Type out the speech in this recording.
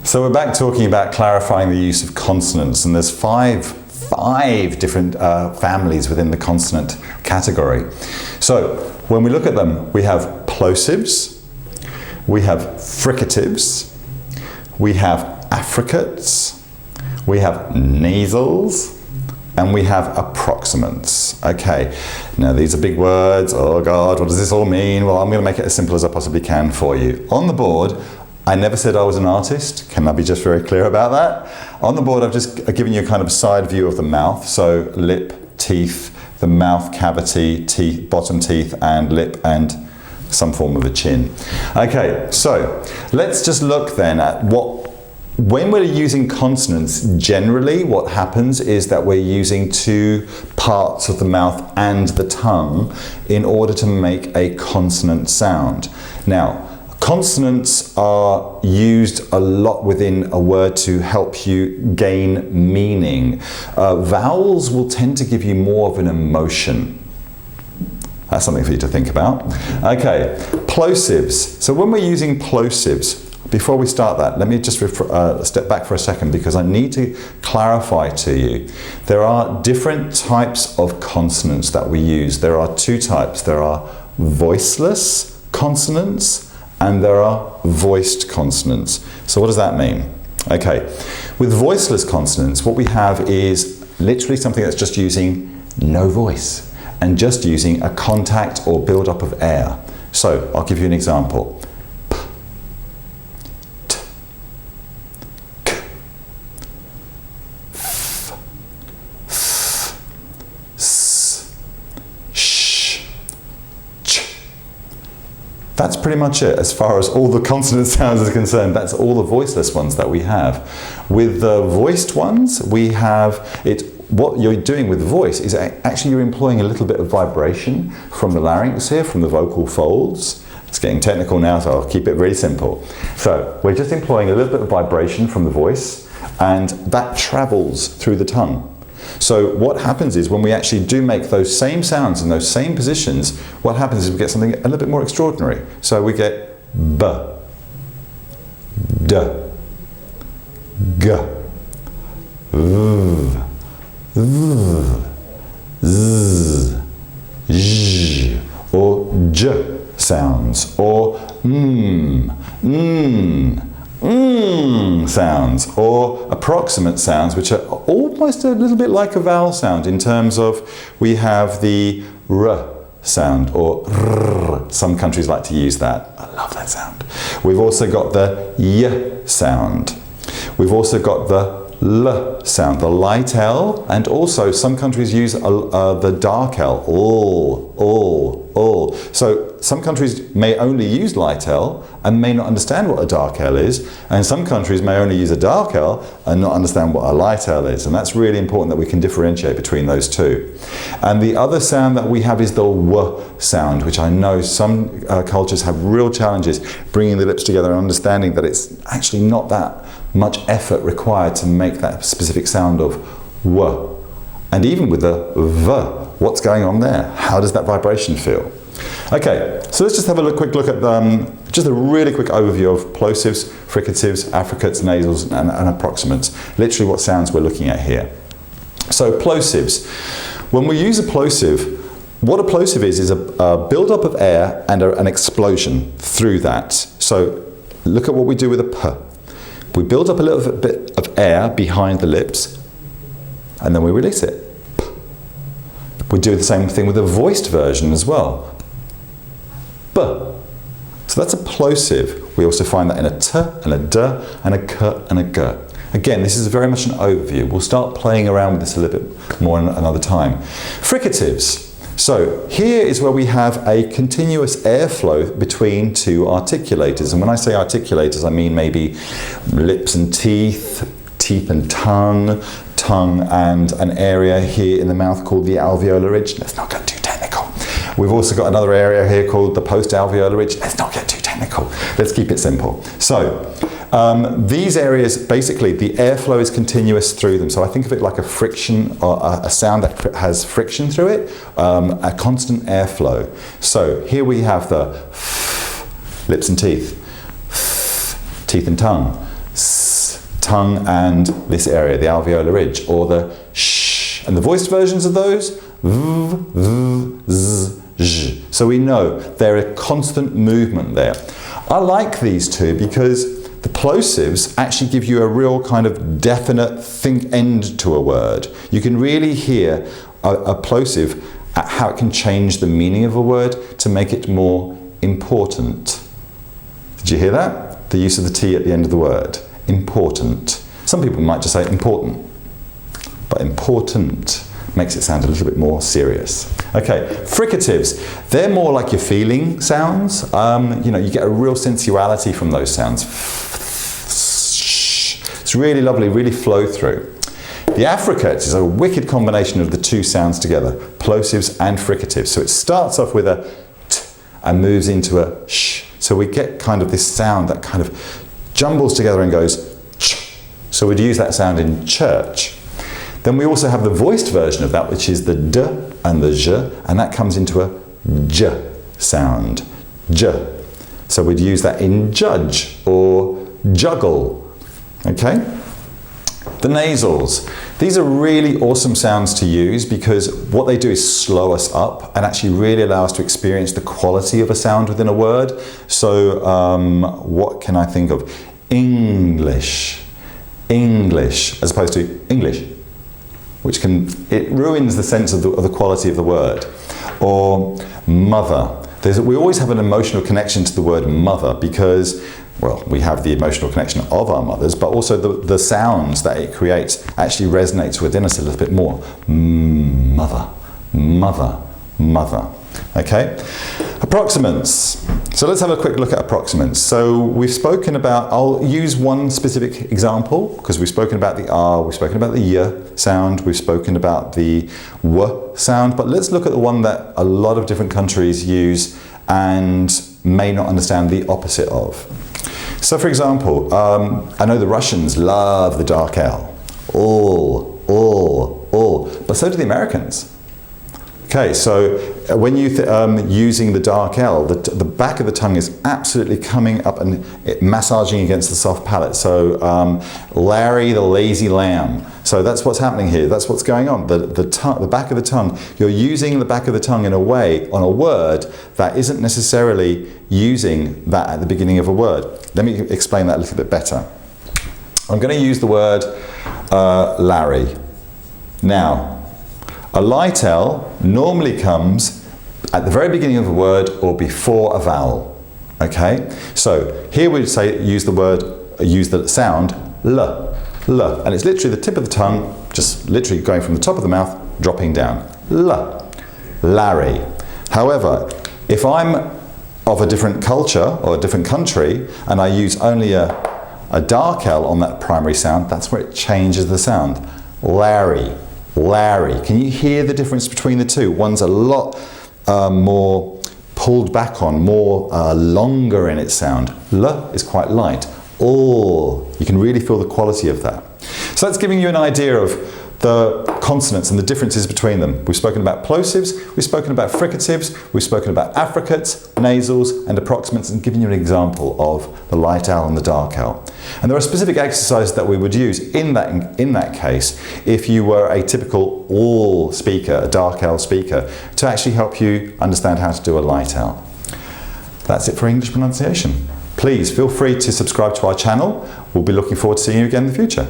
So we're back talking about clarifying the use of consonants, and there's five different families within the consonant category. So when we look at them, we have plosives, we have fricatives, we have affricates, we have nasals, and we have approximants. Okay, now these are big words. Oh God, what does this all mean? Well, I'm going to make it as simple as I possibly can for you. On the board, I never said I was an artist. Can I be just very clear about that? On the board, I've just given you a kind of side view of the mouth. So lip, teeth, the mouth cavity, teeth, bottom teeth, and lip, and some form of a chin. Okay, so let's just look then at when we're using consonants, generally what happens is that we're using two parts of the mouth and the tongue in order to make a consonant sound. Now, consonants are used a lot within a word to help you gain meaning. Vowels will tend to give you more of an emotion. That's something for you to think about. Okay, plosives. So when we're using plosives, before we start that, let me just step back for a second because I need to clarify to you. There are different types of consonants that we use. There are two types. There are voiceless consonants and there are voiced consonants. So what does that mean? Okay, with voiceless consonants, what we have is literally something that's just using no voice and just using a contact or build-up of air. So I'll give you an example. That's pretty much it as far as all the consonant sounds are concerned. That's all the voiceless ones that we have. With the voiced ones, we have it. What you're doing with voice is actually you're employing a little bit of vibration from the larynx here, from the vocal folds. It's getting technical now, so I'll keep it really simple. So we're just employing a little bit of vibration from the voice, and that travels through the tongue. So what happens is when we actually do make those same sounds in those same positions, what happens is we get something a little bit more extraordinary. So we get b, d, g, v, z, j, or j sounds, or sounds, or approximate sounds, which are almost a little bit like a vowel sound in terms of we have the r sound, or rrr. Some countries like to use that. I love that sound. We've also got the y sound. We've also got the l sound, the light L, and also some countries use the dark L, all. So some countries may only use light L and may not understand what a dark L is, and some countries may only use a dark L and not understand what a light L is, and that's really important that we can differentiate between those two. And the other sound that we have is the w sound, which I know some cultures have real challenges bringing the lips together and understanding that it's actually not that much effort required to make that specific sound of w. And even with the v, what's going on there? How does that vibration feel? Okay, so let's just have a quick look at just a really quick overview of plosives, fricatives, affricates, nasals, and approximants. Literally what sounds we're looking at here. So plosives. When we use a plosive, what a plosive is a build-up of air and an explosion through that. So look at what we do with a p. We build up a little bit of air behind the lips, and then we release it. We do the same thing with the voiced version as well. B. So that's a plosive. We also find that in a t and a d and a k and a g. Again, this is very much an overview. We'll start playing around with this a little bit more another time. Fricatives. So here is where we have a continuous airflow between two articulators. And when I say articulators, I mean maybe lips and teeth, teeth and tongue, tongue and an area here in the mouth called the alveolar ridge. Let's not get too technical. We've also got another area here called the post-alveolar ridge. Let's not get too technical. Let's keep it simple. So these areas, basically, the airflow is continuous through them. So I think of it like a friction, or a sound that has friction through it, a constant airflow. So here we have the lips and teeth, teeth and tongue, tongue and this area, the alveolar ridge, or the sh. And the voiced versions of those, v, v, z, zh. So we know there is constant movement there. I like these two because the plosives actually give you a real kind of definite end to a word. You can really hear a plosive at how it can change the meaning of a word to make it more important. Did you hear that? The use of the T at the end of the word. Important. Some people might just say important, but important makes it sound a little bit more serious. Okay, fricatives. They're more like your feeling sounds. You know, you get a real sensuality from those sounds. It's really lovely, really flow through. The Affricates is a wicked combination of the two sounds together, plosives and fricatives. So it starts off with a t and moves into a sh. So we get kind of this sound that kind of jumbles together and goes sh. So we'd use that sound in church. Then we also have the voiced version of that, which is the d and the j, and that comes into a j sound, j. So we'd use that in judge or juggle, okay? The nasals. These are really awesome sounds to use because what they do is slow us up and actually really allow us to experience the quality of a sound within a word. So what can I think of? English, English, as opposed to English, which it ruins the sense of the quality of the word. Or mother. We always have an emotional connection to the word mother because, well, we have the emotional connection of our mothers, but also the sounds that it creates actually resonates within us a little bit more. Mother, mother, mother. Okay? Approximants. So let's have a quick look at approximants. So we've spoken about, I'll use one specific example because we've spoken about the R, we've spoken about the Y sound, we've spoken about the W sound, but let's look at the one that a lot of different countries use and may not understand the opposite of. So for example, I know the Russians love the dark L. All, but so do the Americans. Okay, so when you're using the dark L, the back of the tongue is absolutely coming up and massaging against the soft palate. So Larry the lazy lamb. So that's what's happening here. That's what's going on. The back of the tongue, you're using the back of the tongue in a way on a word that isn't necessarily using that at the beginning of a word. Let me explain that a little bit better. I'm going to use the word Larry. Now, a light L normally comes at the very beginning of a word or before a vowel. Okay? So here we'd say use the sound L, L, and it's literally the tip of the tongue, just literally going from the top of the mouth, dropping down. L, Larry. However, if I'm of a different culture or a different country and I use only a dark L on that primary sound, that's where it changes the sound. Larry. Larry. Can you hear the difference between the two? One's a lot more pulled back on, more longer in its sound. L is quite light. Oh, you can really feel the quality of that. So that's giving you an idea of the consonants and the differences between them. We've spoken about plosives, we've spoken about fricatives, we've spoken about affricates, nasals, and approximants, and given you an example of the light L and the dark L. And there are specific exercises that we would use in that case if you were a typical all speaker, a dark L speaker, to actually help you understand how to do a light L. That's it for English pronunciation. Please feel free to subscribe to our channel. We'll be looking forward to seeing you again in the future.